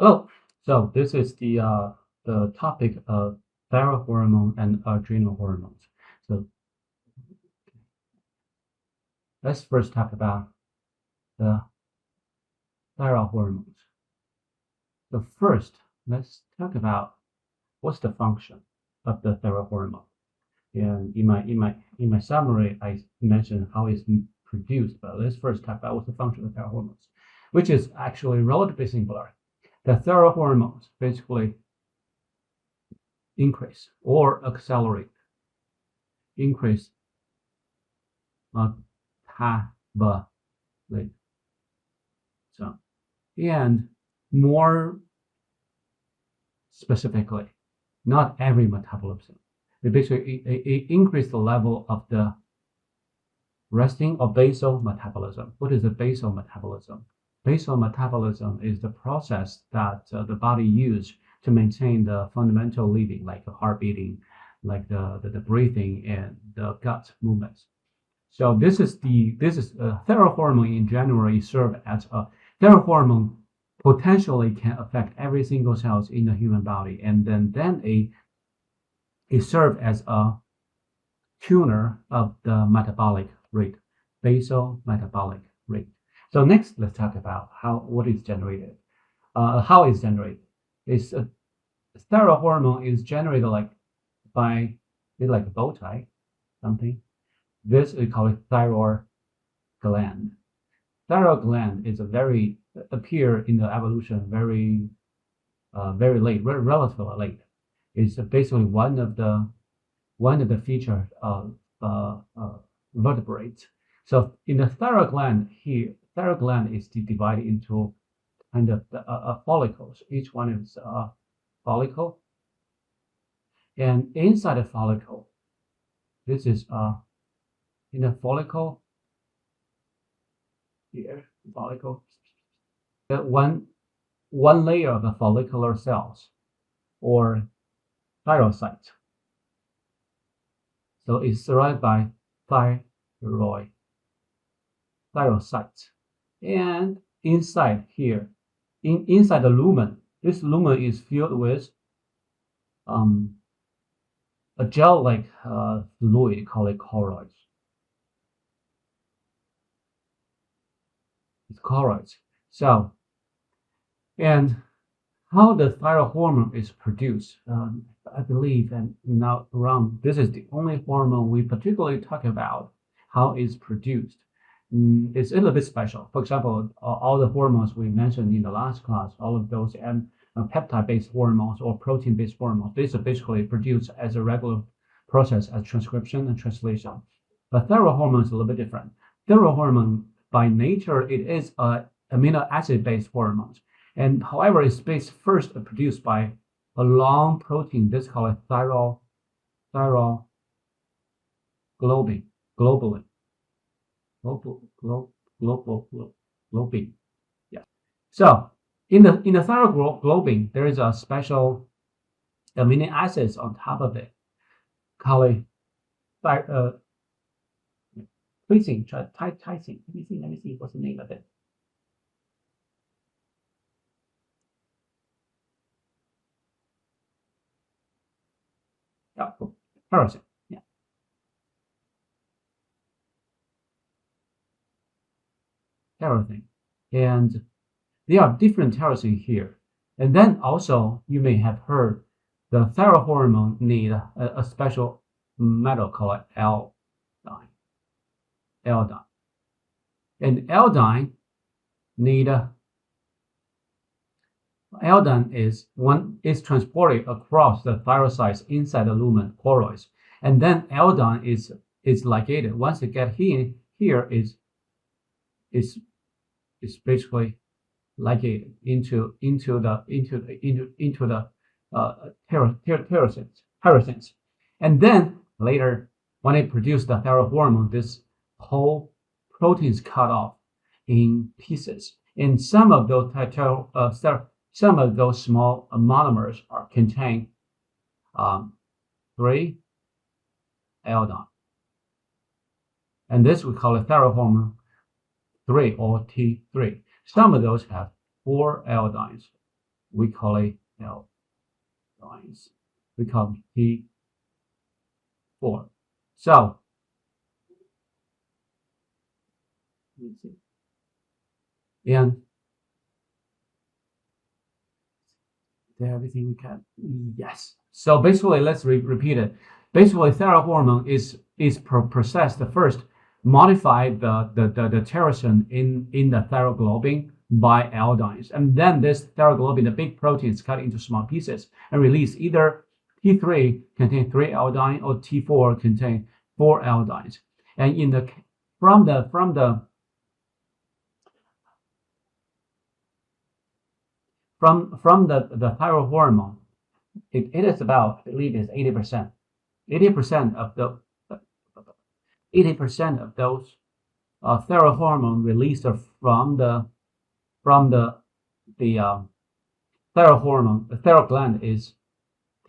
Hello. So this is the topic of thyroid hormone and adrenal hormones. So let's first talk about the thyroid hormones. So first, let's talk about what's the function of the thyroid hormone. And in my summary, I mentioned how it's produced, but let's first talk about what's the function of thyroid hormones, which is actually relatively simpler. The thyroid hormones basically increase or accelerate increase metabolism. So, and more specifically, not every metabolism. It basically it increase the level of the resting or basal metabolism. What is the basal metabolism? Basal metabolism is the process that the body uses to maintain the fundamental living, like the heart beating, like the breathing and the gut movements. So this is thyroid hormone in general serve as a thyroid hormone potentially can affect every single cells in the human body, and then it serves as a tuner of the metabolic rate, basal metabolic rate. So next, let's talk about what is generated. How it's generated. It's thyroid hormone is generated by it's like a bow tie, something. This we call it thyroid gland. Thyroid gland is appear in the evolution very late, relatively late. It's basically one of the features of vertebrates. So in the thyroid gland here, thyroid gland is divided into kind of follicles. Each one is a follicle, and inside the follicle, this is in the follicle here, follicle. One layer of the follicular cells or thyrocytes. So it's surrounded by thyrocytes. And inside here, inside the lumen, this lumen is filled with a gel-like fluid called choroids. It's choroids. So, and how the thyroid hormone is produced, I believe, and now around this is the only hormone we particularly talk about how it's produced. It's a little bit special. For example, all the hormones we mentioned in the last class, all of those peptide-based hormones or protein-based hormones, these are basically produced as a regular process as transcription and translation. But thyroid hormone is a little bit different. Thyroid hormone, by nature, it is amino acid-based hormones. And however, it's first produced by a long protein. This is called thyroglobulin. Globulin. Yeah. So in the thyroglobulin, there is a special amino acids on top of it, called tyrosine. Let me see what's the name of it. Oh, tyrosine. Yeah. Tyrosine. And there are different tyrosine here. And then also you may have heard the thyroid hormone need a special metal called iodine. And iodine is transported across the thyrocytes inside the lumen choroids, and then iodine is ligated. Once it gets here is basically ligated into the tyrosines, and then later when it produces the thyroid hormone, this whole protein is cut off in pieces, and some of those small monomers contain 3-iodine, and this we call it thyroid hormone 3 or T3. Some of those have 4 iodines, we call it L lines. We call it T4. So let me see. And everything we can. Yes. So basically, let's repeat it. Basically, thyroid hormone is processed first, modify the tyrosine in the thyroglobulin by iodines, and then this thyroglobulin, the big protein, is cut into small pieces and release. Either T3 contain 3 iodine or T4 contain 4 iodines. And in the from the thyroid hormone, it is about, I believe, it's 80%. 80% of the 80% of those thyroid hormone released from the thyroid hormone, the thyroid gland is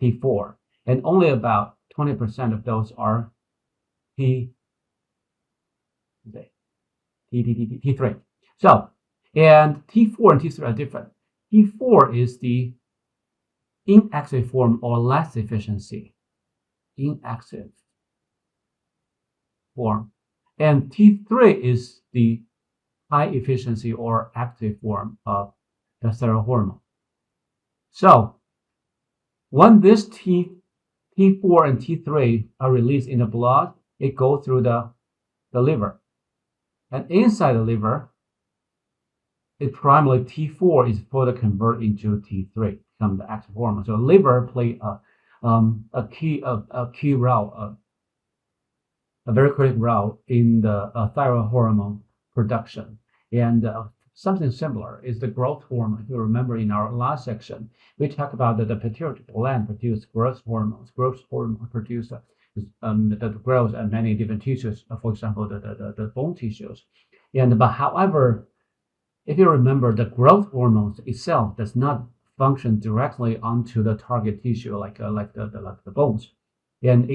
T4, and only about 20% of those are T3. So, and T4 and T3 are different. T4 is the inactive form or less efficiency, inactive form, and T3 is the high efficiency or active form of the thyroid hormone. So when this T4 and T3 are released in the blood, it goes through the liver, and inside the liver, it primarily T4 is further converted into T3, become the active hormone. So liver play a key role, a very critical role in the thyroid hormone production. And something similar is the growth hormone. If you remember in our last section, we talked about that the pituitary gland produce growth hormones. Growth hormone produce that grows at many different tissues, for example, the bone tissues. But however, if you remember, the growth hormone itself does not function directly onto the target tissue like the bones, and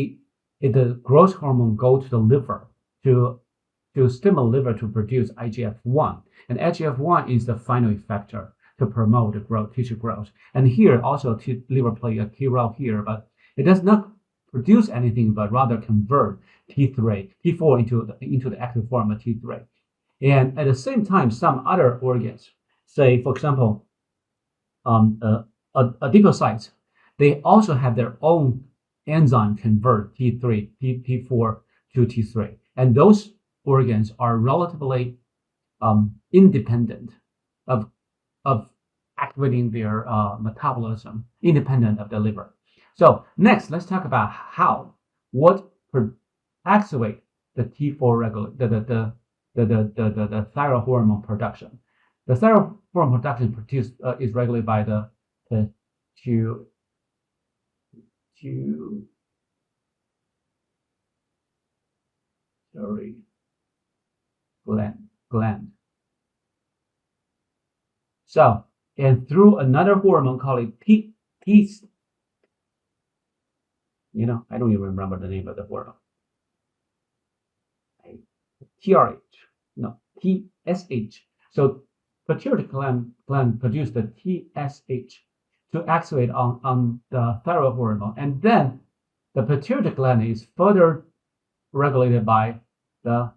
the growth hormone go to the liver to stimulate liver to produce IGF-1, and IGF-1 is the final effector to promote the growth, tissue growth. And here also liver play a key role here, but it does not produce anything, but rather convert T4 into the active form of T3. And at the same time, some other organs, say for example, adipocytes, they also have their own enzyme convert T4 to T3, and those organs are relatively independent of activating their metabolism, independent of the liver. So next, let's talk about what activate the T4 the thyroid hormone production. The thyroid hormone production is regulated by the gland. So, and through another hormone called I don't even remember the name of the hormone. TRH, no, TSH. So pituitary gland produce the TSH to activate on the thyroid hormone, and then the pituitary gland is further regulated by the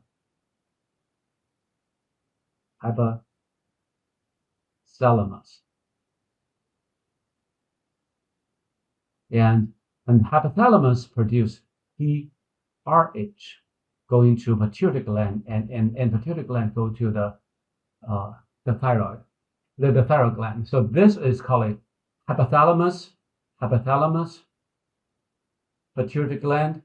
hypothalamus, and hypothalamus produce TRH going to pituitary gland, and pituitary gland go to the thyroid, the thyroid gland. So this is called hypothalamus, pituitary gland,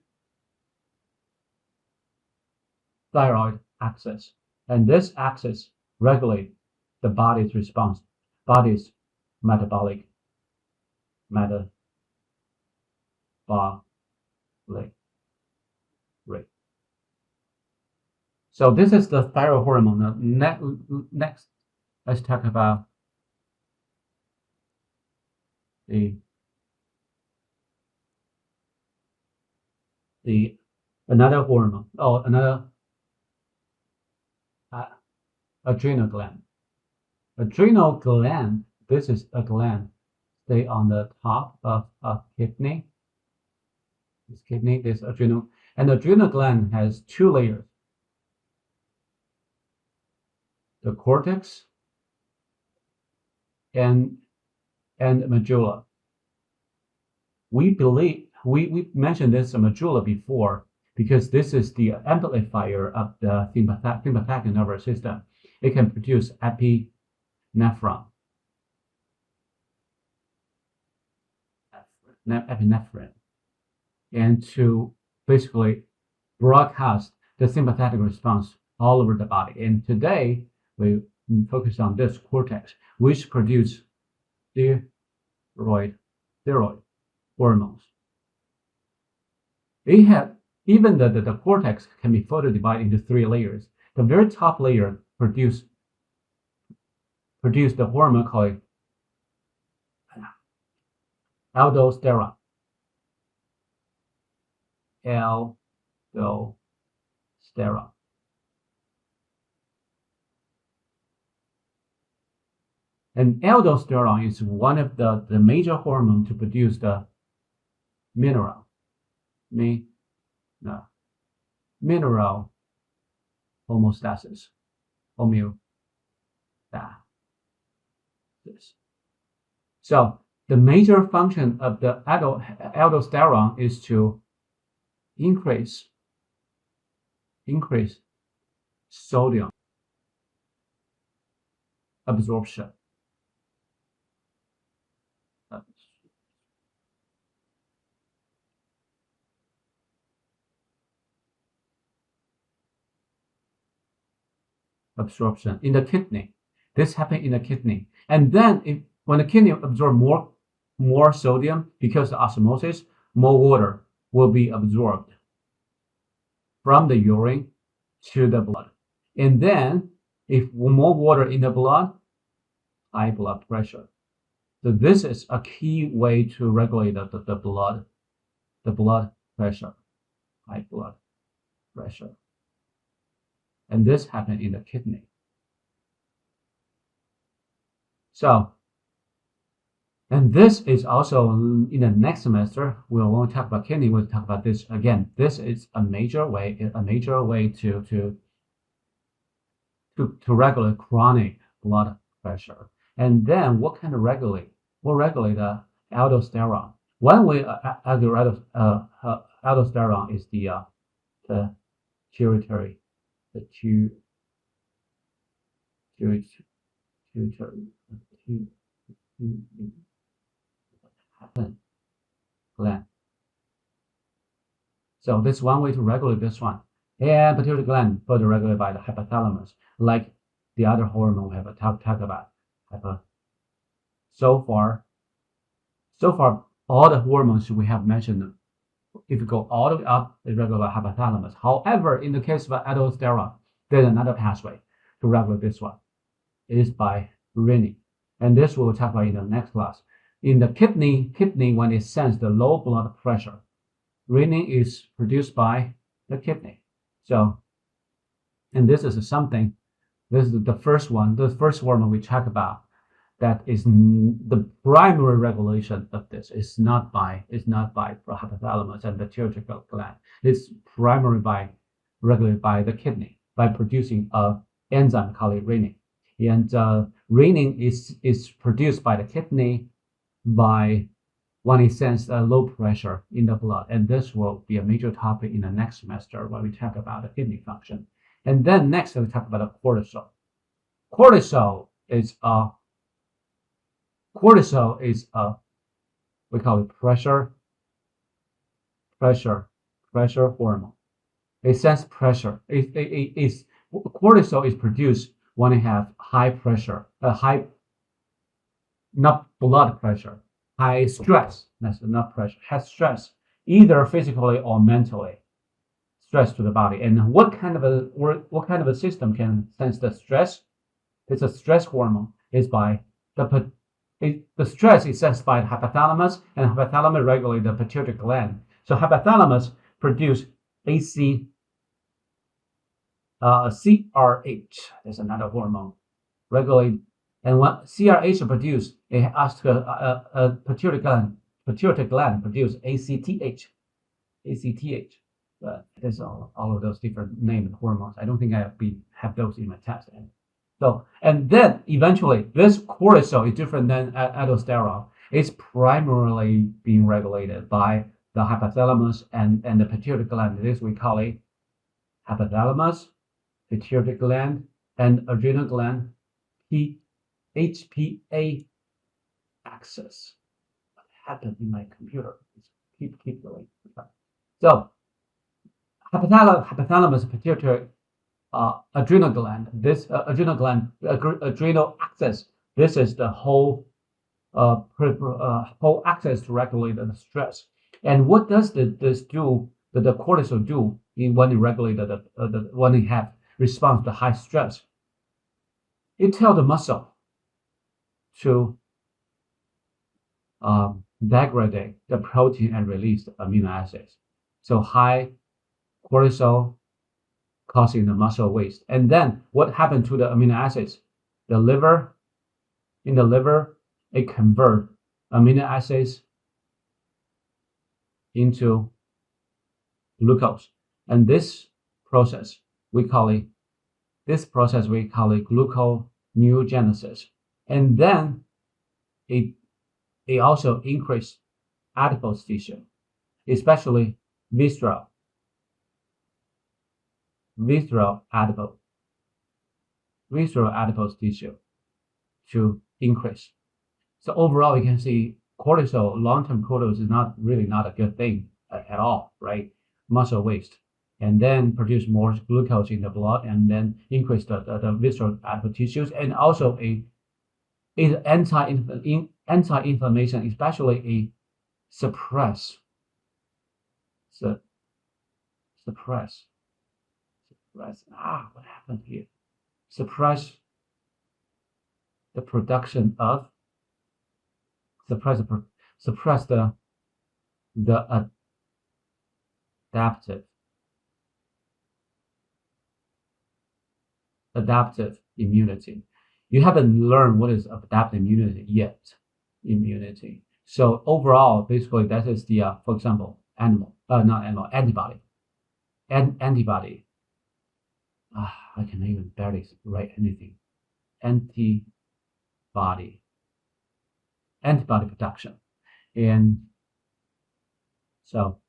thyroid axis, and this axis regulate the body's response, body's metabolic rate. So this is the thyroid hormone. Now, next, let's talk about another hormone. Another adrenal gland. Adrenal gland. This is a gland stay on the top of kidney. This kidney, this adrenal, and the adrenal gland has two layers: the cortex and medulla. We believe we mentioned this medulla before because this is the amplifier of the sympathetic nervous system. It can produce epinephrine. Epinephrine, and to basically broadcast the sympathetic response all over the body. And today we focus on this cortex, which produce thyroid hormones. It had even the cortex can be further divided into three layers. The very top layer produce the hormone called aldosterone. Aldosterone. And aldosterone is one of the major hormones to produce the mineral homeostasis. So the major function of the aldosterone is to increase sodium absorption. Absorption in the kidney. This happens in the kidney, and then when the kidney absorb more sodium because of osmosis, more water will be absorbed from the urine to the blood. And then if more water in the blood, high blood pressure. So this is a key way to regulate the blood pressure, high blood pressure. And this happens in the kidney. So, and this is also in the next semester, we won't talk about kidney, we'll talk about this again. This is a major way to regulate chronic blood pressure. And then what kind of regulate? We'll regulate the aldosterone. One way aldosterone is the pituitary gland. So this is one way to regulate this one. And pituitary gland further regulated by the hypothalamus, like the other hormone we have talked about. So far, all the hormones we have mentioned, if you go all the way up, they regulate hypothalamus. However, in the case of aldosterone, there's another pathway to regulate this one. It is by renin. And this we'll talk about in the next class. In the kidney, when it senses the low blood pressure, renin is produced by the kidney. So, and this is something, this is the first one, the first hormone we talk about. That is the primary regulation of this. It's not by hypothalamus and pituitary gland. It's primarily regulated by the kidney by producing an enzyme called renin. And renin is produced by the kidney by when it senses a low pressure in the blood. And this will be a major topic in the next semester when we talk about the kidney function. And then next we'll talk about the cortisol. Cortisol is we call it pressure hormone. It senses pressure. Cortisol is produced when you have high pressure, not blood pressure, high stress. That's not pressure. Has stress, either physically or mentally. Stress to the body. And what kind of a system can sense the stress? It's a stress hormone. It's by the stress is sensed by the hypothalamus, and hypothalamus regulates the pituitary gland. So hypothalamus produce CRH. There's another hormone regulate And when CRH produced, it asks a pituitary gland produce ACTH. There's all of those different named hormones. I don't think I have those in my test. So, and then eventually, this cortisol is different than aldosterone. It's primarily being regulated by the hypothalamus and the pituitary gland. This we call it hypothalamus, pituitary gland, and adrenal gland, HPA axis. What happened in my computer? Keep going. So, hypothalamus, pituitary, adrenal gland. This adrenal axis. This is the whole axis to regulate the stress. And what does this do? The cortisol do when it regulates when it have response to high stress? It tells the muscle to degrade the protein and release the amino acids. So high cortisol causing the muscle waste. And then what happened to the amino acids? In the liver, it converts amino acids into glucose. And this process we call it gluconeogenesis. And then it also increases adipose tissue, especially visceral adipose tissue to increase. So overall, you can see cortisol, long-term cortisol is not a good thing at all, right? Muscle waste, and then produce more glucose in the blood, and then increase the visceral adipose tissues, and also is anti-inflammation, especially a suppress what happened here? Suppress the production of suppress the adaptive immunity. You haven't learned what is adaptive immunity yet. So overall, basically, that is the for example, antibody. Antibody. I can even barely write anything. Antibody production, and so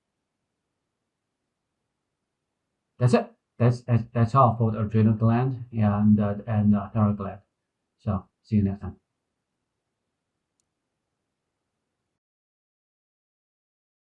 that's it. That's all for the adrenal gland and thyroid gland. So see you next time.